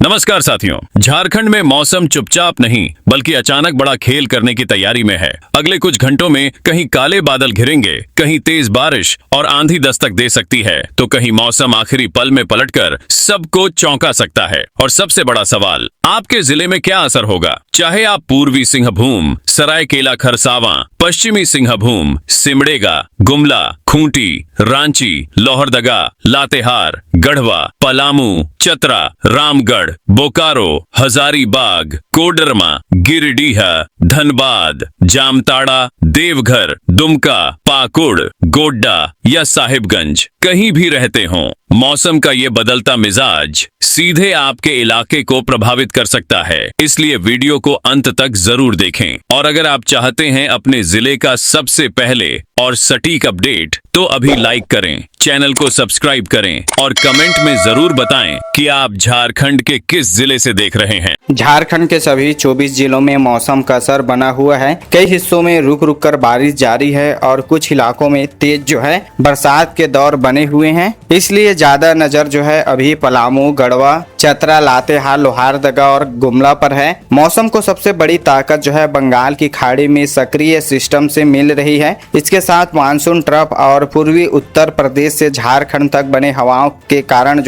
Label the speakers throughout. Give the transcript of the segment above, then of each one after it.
Speaker 1: नमस्कार साथियों, झारखंड में मौसम चुपचाप नहीं बल्कि अचानक बड़ा खेल करने की तैयारी में है। अगले कुछ घंटों में कहीं काले बादल घिरेंगे, कहीं तेज बारिश और आंधी दस्तक दे सकती है, तो कहीं मौसम आखिरी पल में पलटकर सबको चौंका सकता है। और सबसे बड़ा सवाल, आपके जिले में क्या असर होगा? चाहे आप पूर्वी सिंहभूम, सरायकेला खरसावां, पश्चिमी सिंहभूम, सिमडेगा, गुमला, खूंटी, रांची, लोहरदगा, लातेहार, गढ़वा, पलामू, चतरा, रामगढ़, बोकारो, हजारीबाग, कोडरमा, गिरिडीह, धनबाद, जामताड़ा, देवघर, दुमका, पाकुड़, गोड्डा या साहिबगंज कहीं भी रहते हों, मौसम का ये बदलता मिजाज सीधे आपके इलाके को प्रभावित कर सकता है। इसलिए वीडियो को अंत तक जरूर देखें। और अगर आप चाहते हैं अपने जिले का सबसे पहले और सटीक अपडेट, तो अभी लाइक करें, चैनल को सब्सक्राइब करें और कमेंट में जरूर बताएं कि आप झारखंड के किस जिले से देख रहे हैं।
Speaker 2: झारखंड के सभी 24 जिलों में मौसम का असर बना हुआ है। कई हिस्सों में रुक रुक कर बारिश जारी है और कुछ इलाकों में तेज बरसात के दौर बने हुए हैं। इसलिए ज्यादा नजर अभी पलामू, गढ़वा, चतरा, लातेहार, लोहरदगा और गुमला पर है। मौसम को सबसे बड़ी ताकत बंगाल की खाड़ी में सक्रिय सिस्टम से मिल रही है। इसके साथ मानसून ट्रफ और पूर्वी उत्तर प्रदेश से झारखंड तक बने हवाओं के कारण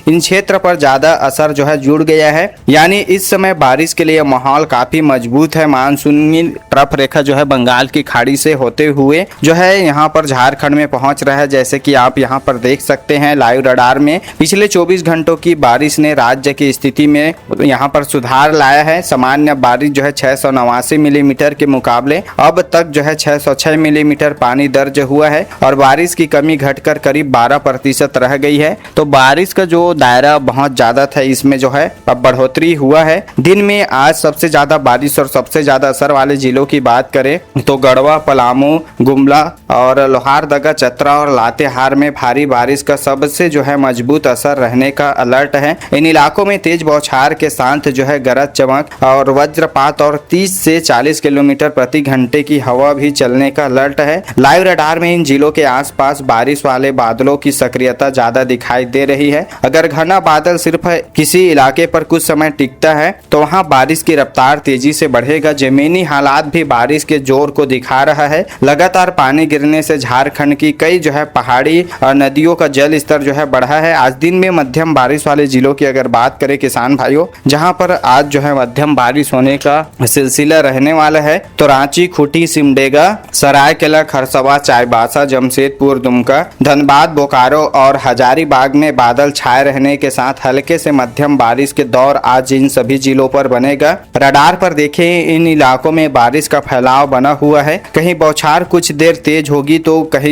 Speaker 2: इन क्षेत्र पर ज्यादा असर जुड़ गया है। यानी इस समय बारिश के लिए माहौल काफी मजबूत है। मानसूनी ट्रफ रेखा बंगाल की खाड़ी से होते हुए यहाँ पर झारखंड में पहुंच रहा है। जैसे कि आप यहाँ पर देख सकते हैं लाइव रडार में पिछले 24 घंटों की बारिश ने राज्य की स्थिति में यहाँ पर सुधार लाया है। सामान्य बारिश 689 मिलीमीटर के मुकाबले अब तक 606 मिलीमीटर पानी दर्ज हुआ है और बारिश की कमी घटकर करीब 12% रह गई है। तो बारिश का जो दायरा बहुत ज्यादा था, इसमें अब बढ़ोतरी हुआ है। दिन में आज सबसे ज्यादा बारिश और सबसे ज्यादा असर वाले जिलों की बात करें तो गढ़वा, पलामू, गुमला और लोहरदगा, चतरा और लातेहार में भारी बारिश का सबसे मजबूत असर रहने का अलर्ट है। इन इलाकों में तेज बौछार के साथ गरज चमक और वज्रपात और 30 से 40 किलोमीटर प्रति घंटे की हवा भी चलने का अलर्ट है। लाइव रडार में इन जिलों के आसपास बारिश वाले बादलों की सक्रियता ज्यादा दिखाई दे रही है। अगर घना बादल सिर्फ किसी इलाके पर कुछ समय टिकता है तो वहां बारिश की रफ्तार तेजी से बढ़ेगा। जमीनी हालात भी बारिश के जोर को दिखा रहा है। लगातार पानी गिरने से झारखंड की कई पहाड़ी और नदियों का जल स्तर बढ़ा है। आज दिन में मध्यम बारिश वाले जिलों की अगर बात करें किसान भाइयों, जहां पर आज मध्यम बारिश होने का सिलसिला रहने वाला है, तो रांची, खूंटी, सिमडेगा, सरायकेला खरसावां, चाईबासा, जमशेदपुर, दुमका, धनबाद, बोकारो और हजारीबाग में बादल छाए रहने के साथ हल्के से मध्यम बारिश के दौर आज इन सभी जिलों पर बनेगा। रडार पर देखें, इन इलाकों में बारिश का फैलाव बना हुआ है। कहीं बौछार कुछ देर तेज होगी तो कहीं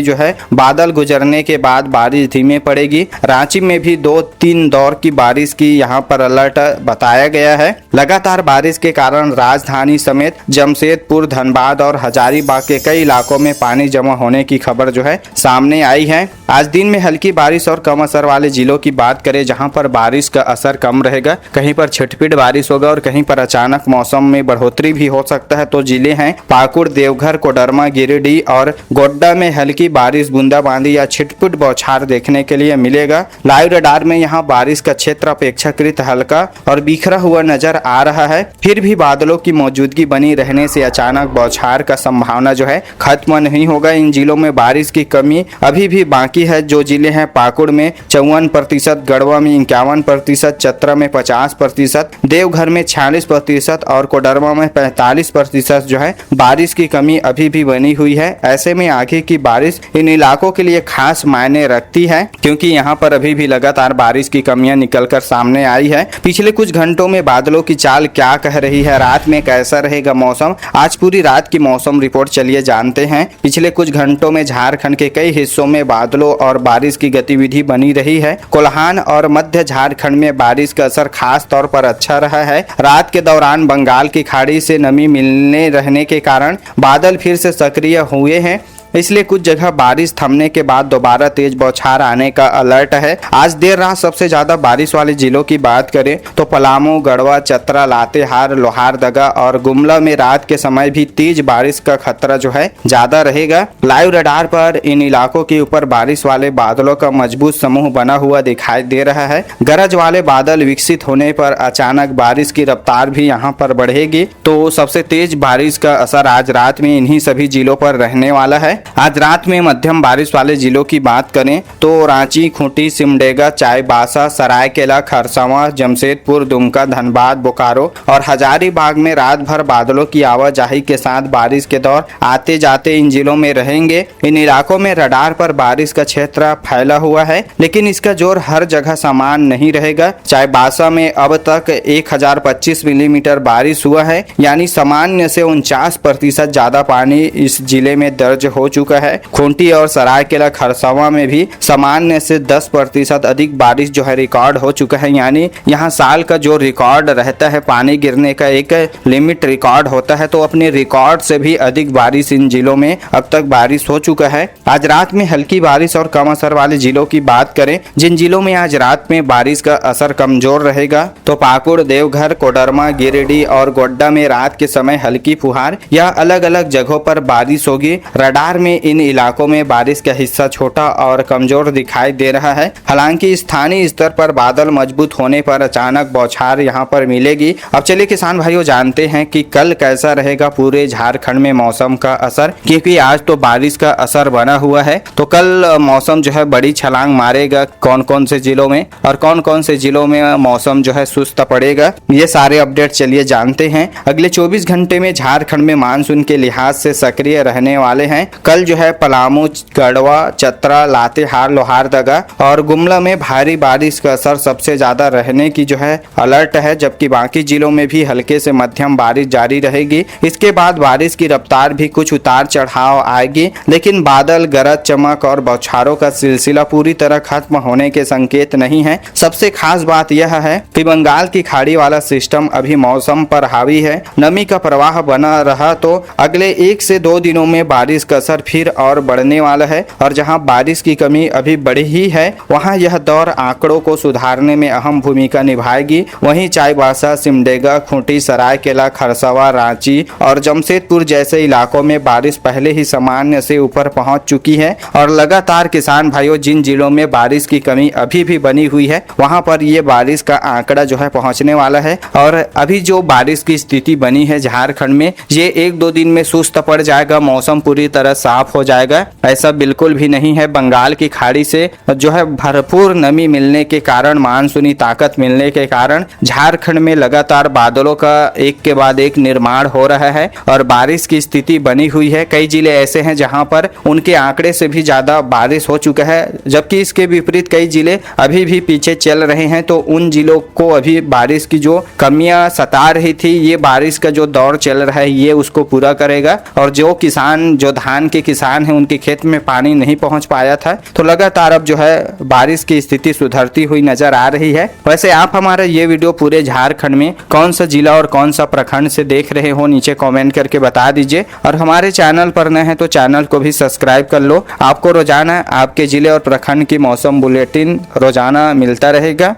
Speaker 2: बादल गुजरने के बाद बारिश धीमे पड़ेगी। रांची में भी 2-3 दौर की बारिश की यहाँ पर अलर्ट बताया गया है। लगातार बारिश के कारण राजधानी समेत जमशेदपुर, धनबाद और हजारीबाग के कई इलाकों में पानी जमा होने की खबर सामने आई है। आज दिन में हल्की बारिश और कम असर वाले जिलों की बात करें, जहां पर बारिश का असर कम रहेगा, कहीं पर छिटपिट बारिश होगा और कहीं पर अचानक मौसम में बढ़ोतरी भी हो सकता है। तो जिले हैं पाकुड़, देवघर, कोडरमा, गिरिडीह और गोड्डा में हल्की बारिश, बूंदाबांदी या छिटपुट बौछार देखने के लिए मिलेगा। लाइव रडार में यहाँ बारिश का क्षेत्र अपेक्षाकृत हल्का और बिखरा हुआ नजर आ रहा है। फिर भी बादलों की मौजूदगी बनी रहने से अचानक बौछार का संभावना खत्म नहीं होगा। इन जिलों में बारिश की कमी अभी भी बाकी है। जो जिले हैं पाकुड़ में 54%, गढ़वा में 51%, चतरा में 50%, देवघर में 46% और कोडरमा में 45% बारिश की कमी अभी भी बनी हुई है। ऐसे में आगे की बारिश इन इलाकों के लिए खास मायने रखती है, क्योंकि यहाँ पर अभी भी लगातार बारिश की कमियां निकलकर सामने आई है। पिछले कुछ घंटों में बादलों की चाल क्या कह रही है, रात में कैसा रहेगा मौसम, आज पूरी रात की मौसम रिपोर्ट चलिए जानते हैं। पिछले कुछ घंटों में झारखंड के कई हिस्सों में बादलों और बारिश की गतिविधि बनी रही है। कोल्हान और मध्य झारखंड में बारिश का असर खास तौर पर अच्छा रहा है। रात के दौरान बंगाल की खाड़ी से नमी मिलने रहने के कारण बादल फिर से सक्रिय हुए हैं। इसलिए कुछ जगह बारिश थमने के बाद दोबारा तेज बौछार आने का अलर्ट है। आज देर रात सबसे ज्यादा बारिश वाले जिलों की बात करें तो पलामू, गढ़वा, चतरा, लातेहार, लोहारदगा और गुमला में रात के समय भी तेज बारिश का खतरा जो है ज्यादा रहेगा। लाइव रडार पर इन इलाकों के ऊपर बारिश वाले बादलों का मजबूत समूह बना हुआ दिखाई दे रहा है। गरज वाले बादल विकसित होने पर अचानक बारिश की रफ्तार भी यहाँ पर बढ़ेगी। तो सबसे तेज बारिश का असर आज रात में इन्हीं सभी जिलों पर रहने वाला है। आज रात में मध्यम बारिश वाले जिलों की बात करें तो रांची, खूंटी, सिमडेगा, चाईबासा, सरायकेला, खरसावां, जमशेदपुर, दुमका, धनबाद, बोकारो और हजारीबाग में रात भर बादलों की आवाजाही के साथ बारिश के दौर आते जाते इन जिलों में रहेंगे। इन इलाकों में रडार पर बारिश का क्षेत्र फैला हुआ है, लेकिन इसका जोर हर जगह समान नहीं रहेगा। चाईबासा में अब तक 1025 मिलीमीटर बारिश हुआ है, यानी सामान्य से 49% ज्यादा पानी इस जिले में दर्ज हो चुका है। खूंटी और सरायकेला, खरसावां में भी सामान्य से 10% अधिक बारिश जो है रिकॉर्ड हो चुका है, यानी यहाँ साल का जो रिकॉर्ड रहता है पानी गिरने का एक लिमिट रिकॉर्ड होता है, तो अपने रिकॉर्ड से भी अधिक बारिश इन जिलों में अब तक बारिश हो चुका है। आज रात में हल्की बारिश और कम असर वाले जिलों की बात करें, जिन जिलों में आज रात में बारिश का असर कमजोर रहेगा तो पाकुड़, देवघर, कोडरमा, गिरिडीह और गोड्डा में रात के समय हल्की फुहार या अलग अलग जगहों पर बारिश होगी। रडार में इन इलाकों में बारिश का हिस्सा छोटा और कमजोर दिखाई दे रहा है। हालांकि स्थानीय स्तर पर बादल मजबूत होने पर अचानक बौछार यहाँ पर मिलेगी। अब चलिए किसान भाइयों जानते हैं कि कल कैसा रहेगा पूरे झारखंड में मौसम का असर, क्योंकि आज तो बारिश का असर बना हुआ है। तो कल मौसम जो है बड़ी छलांग मारेगा कौन कौन से जिलों में और कौन कौन से जिलों में मौसम जो है सुस्त पड़ेगा, ये सारे अपडेट चलिए जानते हैं। अगले 24 घंटे में झारखंड में मानसून के लिहाज से सक्रिय रहने वाले हैं। कल जो है पलामू, गढ़वा, चतरा, लातेहार, लोहारदगा और गुमला में भारी बारिश का असर सबसे ज्यादा रहने की जो है अलर्ट है, जबकि बाकी जिलों में भी हल्के से मध्यम बारिश जारी रहेगी। इसके बाद बारिश की रफ्तार भी कुछ उतार चढ़ाव आएगी, लेकिन बादल, गरज, चमक और बौछारों का सिलसिला पूरी तरह खत्म होने के संकेत नहीं है। सबसे खास बात यह है कि बंगाल की खाड़ी वाला सिस्टम अभी मौसम पर हावी है। नमी का प्रवाह बना रहा तो अगले 1 से 2 दिनों में बारिश का असर फिर और बढ़ने वाला है, और जहां बारिश की कमी अभी बढ़ी ही है वहां यह दौर आंकड़ों को सुधारने में अहम भूमिका निभाएगी। वहीं चाईबासा, सिमडेगा, खूंटी, सरायकेला, खरसावां, रांची और जमशेदपुर जैसे इलाकों में बारिश पहले ही सामान्य से ऊपर पहुंच चुकी है, और लगातार किसान भाइयों जिन जिलों में बारिश की कमी अभी भी बनी हुई है वहां पर ये बारिश का आंकड़ा जो है पहुंचने वाला है। और अभी जो बारिश की स्थिति बनी है झारखंड में, ये 1-2 दिन में सुस्त पड़ जाएगा, मौसम पूरी तरह साफ हो जाएगा, ऐसा बिल्कुल भी नहीं है। बंगाल की खाड़ी से जो है भरपूर नमी मिलने के कारण, मानसूनी ताकत मिलने के कारण झारखंड में लगातार बादलों का एक के बाद एक निर्माण हो रहा है और बारिश की स्थिति बनी हुई है। कई जिले ऐसे हैं जहां पर उनके आंकड़े से भी ज्यादा बारिश हो चुका है, जबकि इसके विपरीत कई जिले अभी भी पीछे चल रहे हैं। तो उन जिलों को अभी बारिश की जो कमियां सता रही थी, ये बारिश का जो दौर चल रहा है ये उसको पूरा करेगा। और जो किसान, जो धान के किसान हैं, उनके खेत में पानी नहीं पहुंच पाया था, तो लगातार अब जो है बारिश की स्थिति सुधरती हुई नजर आ रही है। वैसे आप हमारा ये वीडियो पूरे झारखंड में कौन सा जिला और कौन सा प्रखंड से देख रहे हो, नीचे कमेंट करके बता दीजिए। और हमारे चैनल पर नए हैं तो चैनल को भी सब्सक्राइब कर लो। आपको रोजाना आपके जिले और प्रखंड की मौसम बुलेटिन रोजाना मिलता रहेगा।